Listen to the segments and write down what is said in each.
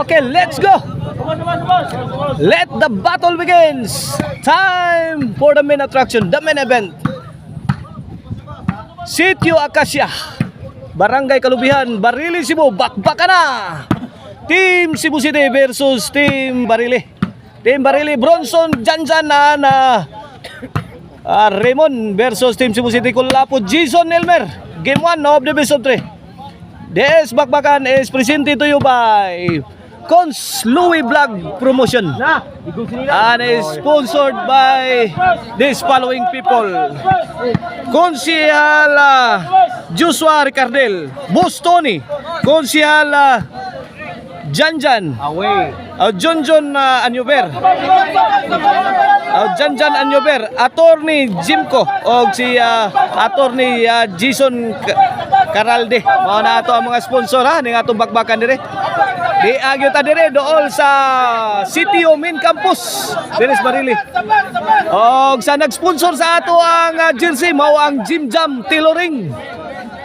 Okay, let's go. Let the battle begins. Time for the main attraction, the main event. Sitio Acacia, Barangay Kalubihan, Barili, Cebu. Bakbakan na. Team Cebu City versus Team Barili. Team Barili, Bronson Janjan na Raymond versus Team Cebu City Kulapo, Jason Elmer. Game 1 of the best of 3. This Bakbakan is presented to you by Cons Louis Vlog Promotion and is sponsored by these following people: Konsihal Joshua Ricardel, Boss Tony, Konsihal Janjan, Jonjon Anyover, Janjan Anyover, Attorney Jimco o si Attorney Jason Caralde. Mao na ato ang mga sponsor ning atong bakbakan dire. Di agyo ta dire dool sa Sitio Main Campus dire sa Barili. Og sa nag-sponsor sa ato ang jersey mao ang Jim Jam Tailoring.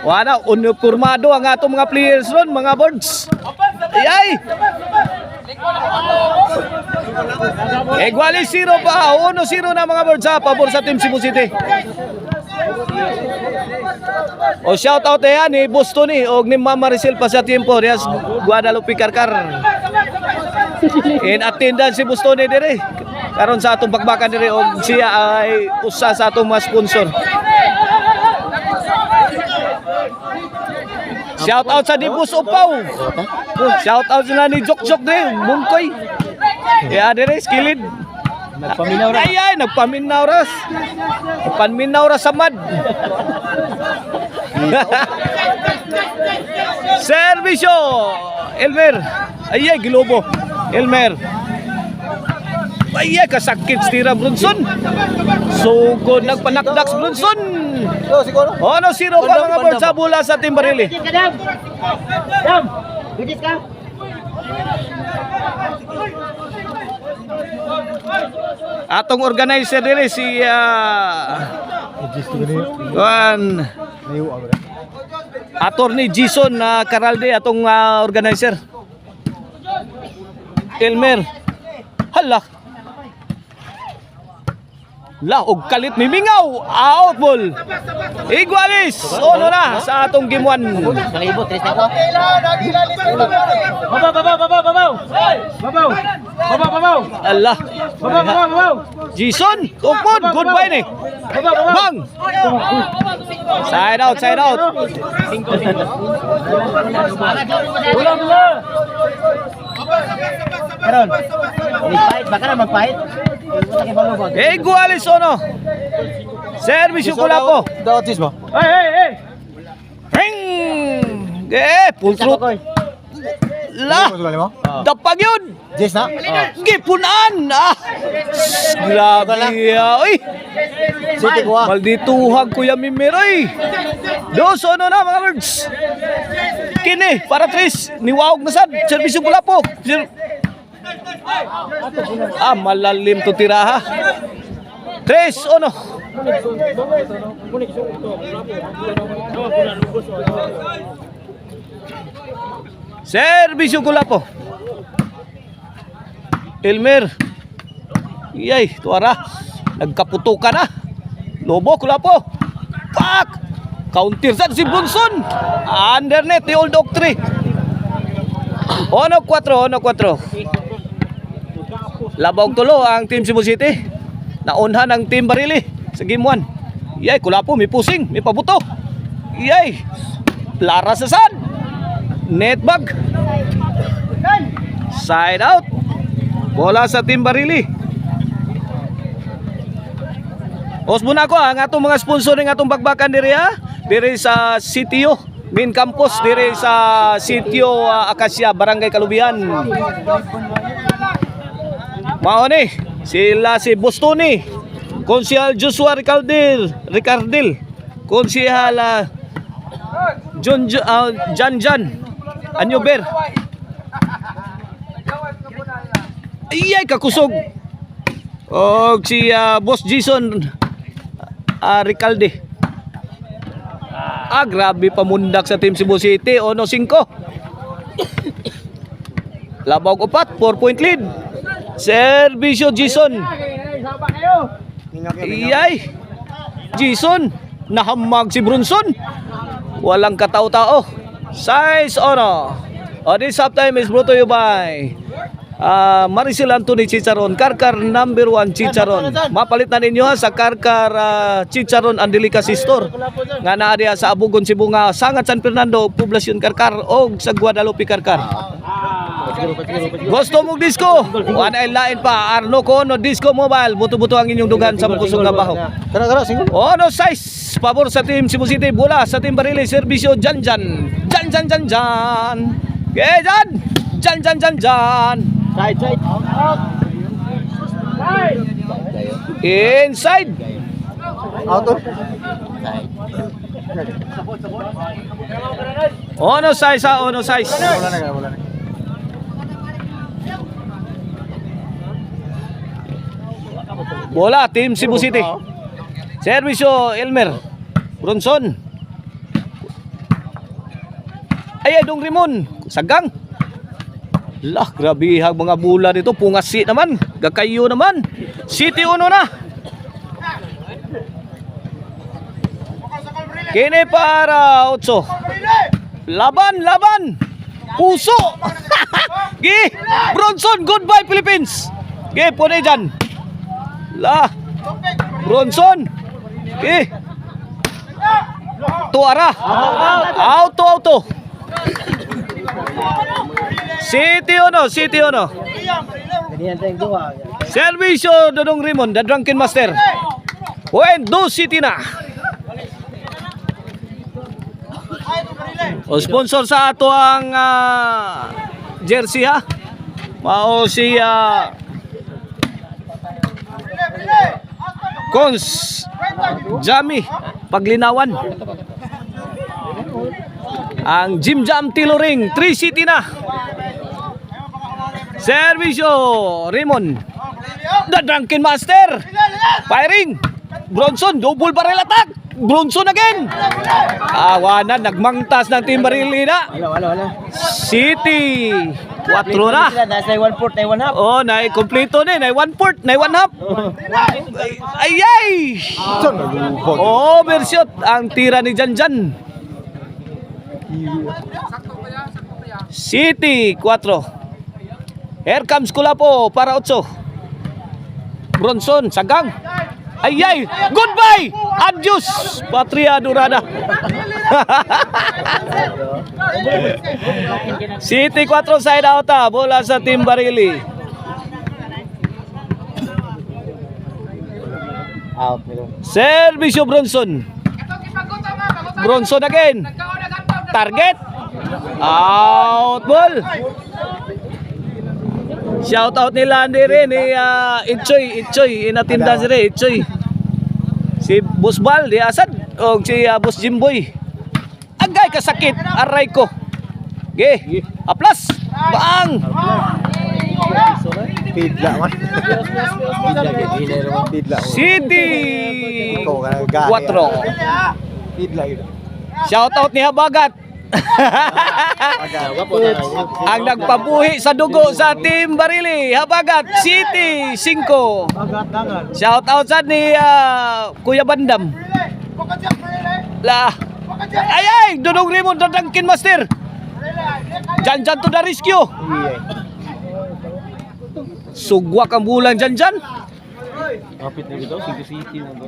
Wala uniformado ang atong mga players ron, mga boards. Ay! Iguali 0 pa, 1-0 na mga boards sa pabor sa Team Cebu City. O shout out yan ni Boss Tony o ni Mama Maricel pa sa tiempo Rias Guadalupe Carcar. In attendance si Boss Tony dire karon sa atong bakbakan dire og siya ay usa sa atong mga sponsor. Shout out sa Dibus Upaw. Shout out sa ni Jok dire Mungkoy. Ya dire skilid. Nagpaminaw ras. Ay, nagpaminaw ras. Nagpaminaw ras sa mad. Servisyo Elmer. Ay, gilobo. Elmer. Ay, kasakit stira Brunson. Sugod nagpanakdaks Brunson. Ano 0 pa mga board sa bola sa Team Barili. Bigit ka. Atong organizer dire si Attorney Jason Caralde atong organizer. Elmer. Hala. La og kalit ni Mingaw. Out ball. Igualis. Ono na sa atong game 1. Kalibot, tres ako. Babaw. Allah. Jason, kupon, goodbye ni. Bang. Side out. Karon. Magpahit, baka na magpahit. Igualis ono. Servisyo Kulapo. Daotis mo. Hey. Ring. Pultrut. La. Dapag yun. Jess na? Gipunan. Grabe. Oy. City ko ah. Maldituhag Kuya Mimiroy. Dos ono na mga birds. Kini para Tris. Niwawag na sad. Servisyo Kulapo. Malalim to tiraha. Tres, ono. Servisyo Kulapo. Elmer. Iyay, tuara. Nagkaputukan na. Lobo Kulapo. Pak! Counter sa si Bunson. Undernet ni Old Oak 3. Ono 4. Labog tulo ang Team Cebu City. Naunhan ang Team Barili sa game 1. Iyay, Kulapo, may pusing, may pabuto. Iyay, Lara sa sad. Netbag. Side out. Bola sa Team Barili. Osmuna ko ang atong mga sponsor ng atong bakbakan diri diri sa Sitio Main Campus, diri sa Sitio Acacia, Barangay Kalubihan. Mao ni sila si Boss Tony, Konsihal Joshua Ricardel, Konsihal Janjan Anyover. Iyay kakusog. Og si Boss Jason Ricalde. Grabe pamundak sa Team Cebu City. 1-5. Labog upat, 4-point lead. Servisyo Jason. Iyay. Jason, nahamag si Bronson. Walang katao-tao. Size ono. This halftime is brought to you by Maricel Anthony Chicharon, Karkar number 1 Chicharon. Mapalit na ninyo ha sa Karkar Chicharon and Delicacy Store nga naa diha sa Abugon, Cebu nga Sangat San Fernando, Poblacion Karkar o sa Guadalupe Karkar. Gusto mong disco? One ay lain pa. Arno Kono Disco Mobile. Buto-buto ang inyong dugan sa kusog na bahok. Ono size. Pabor sa Team Cebu City. Bola sa Team Barili. Servisyo Jan. Okay, Jan. Side. Inside. Out. Ono size ha. Ono size. Wala na. Bola Team Cebu City. Servisyo Elmer Bronson. Ay Dong Rimon. Sagang. Lah, grabe hag mga bola dito. Pungasi naman. Gakayo naman. City uno na. Kini para 8. Laban. Puso. Gi. Bronson, goodbye Philippines. Gi, punay dyan. Lah. Bronson. Gi. Tuara. Auto. City uno. Ganyan tayong duwa. Servisyo Dodong Rimon, the Drunken Master. Do City na. O sponsor sa ato ang jersey ha. Mao si Cons Jami Paglinawan. Ang Jim Jam Tiloring 3 City na. Servisyo Raymond, the Drunken Master. Firing Bronson, double barrel attack. Bronson again. Awanan, nagmangtas ng Team Barili na. Wala. City 4 na. Nasa 1/4, na 1/2. Oh, nay kompleto na, nay 1/4, nay 1/2. Ay! Overshot ang tira ni Janjan. City 4. Here comes Kulapo para 8. Bronson, sagang. Ayay! Goodbye! Adios! Patria Dorada. City 4 side out. Bola sa Team Barili. Out. Servisyo Bronson. Bronson again. Target. Out ball. Shout out nila rin ni Itchoy inatinda si Itchoy. Si Boss Bal di asad o si Boss Jimboy. Agay kasakit aray ko. Ge, aplas. Baang. Pidla man. City 4. Pidla yun. Shout out ni Habagat. Ang nagpabuhi sa dugo sa Team Barili, Habagat City 5. Shout out sa ni Kuya Bandam. Lah. Ay, Dodong Raymond, the Drunken Master. Jan to the rescue. Sugwak ang bulang Jan. Kapit na dito, City na ba?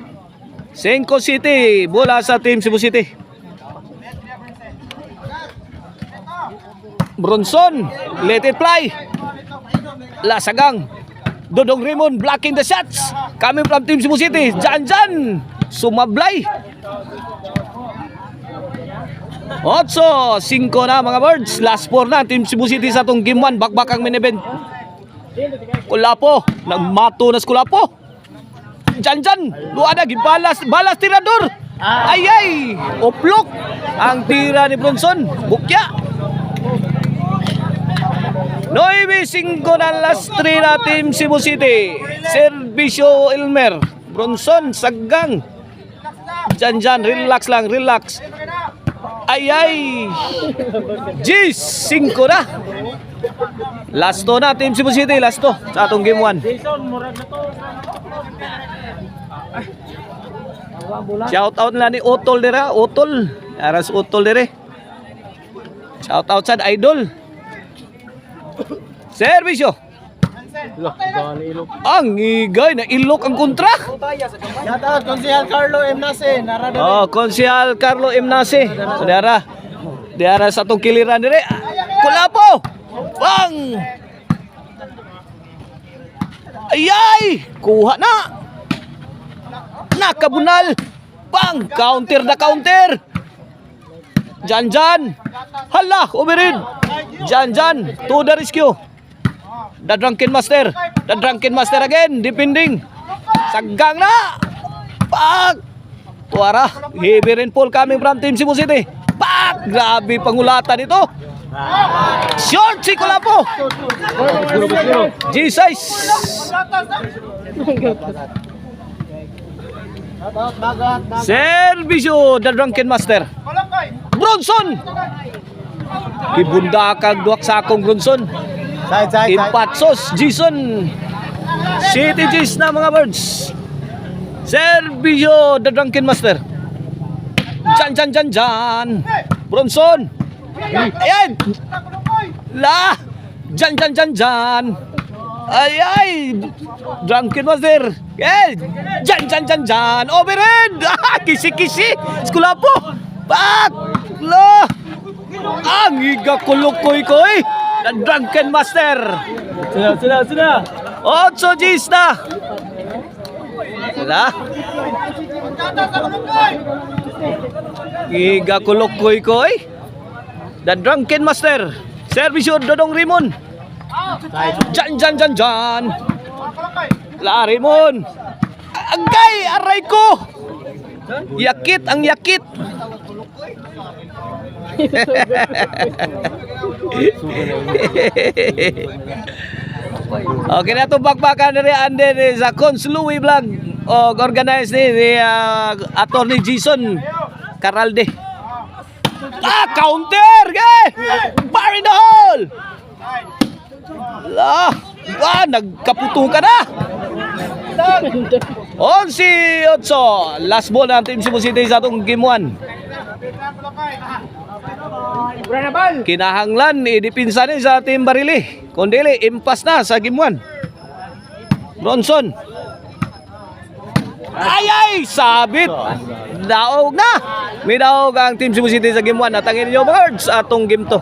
5 City, bola sa Team Cebu City. Bronson, let it fly. Lasagang. Dodong Raymond blocking the shots. Coming from Team Cebu City. Jan. Sumablay. 8-5 na mga birds. Last 4 na Team Cebu City sa itong game 1. Bakbak ang main event. Kulapo. Nagmato na si Kulapo. Jan. Luada. Balas tirador. Ayay. Oplok. Ang tira ni Bronson. Bukya. 9-5 na last 3 na Team Cebu City. Servisyo Elmer Bronson, sagang. Jan, relax lang. Ay! G5 na! Last to na, Team Cebu City. Last to sa atong game 1. Shout out na ni Utol dira. Utol. Aras Utol dire. Shout out sa idol. Servisyo. Ang igay na ilok ang kontra. Shout out, Konsehal Carlo M. Nase. Narada. Oh, Konsehal Carlo M. Nase. Diara sa itong kiliran dire. Kulapo! Bang! Ayay! Kuha na! Nakabunal! Bang! Counter na counter! Jan! Hala! Umirin! Jan! To the rescue! The Drunken Master! The Drunken Master again! Depending! Saggang na! Bang! Tuara! Heavy rainfall coming from Team Cebu City! Bang! Grabe pangulatan ito! Short si Kulapo! G6! Servisyo! The Drunken Master! Bronson! Ibundakag duwak sa akong Bronson. Side. Impatsos, Jason. City G's na mga birds. Servisyo, The Drunken Master. Jan. Bronson. Ayan. La. Jan. Ay. Drunken Master. Jan. Overhead. Kisi. Skulapo. Pak. La. Ang igakulokoy ko eh. The Drunken Master. Sila. 8 G's na. Sila. Igakulokoy ko eh. The Drunken Master. Servisyo Dodong Rimon. Jan. La Rimon. Agay, aray ko. Yakit. Okay na itong bakbakan na rin sa Cons Louie Vlog organized ni Attorney Jason Caralde. Counter! Bar in the hole! Nagkaputo ka na! 11-8 last ball ng Team Cebu City sa itong game 1. Kinahanglan idipinsa ni sa Team Barili. Kundili impas na sa game 1. Bronson. Ay, sabit. Daog na. May daog ang Team Cebu City sa game 1. At ang inyo birds atong game 2.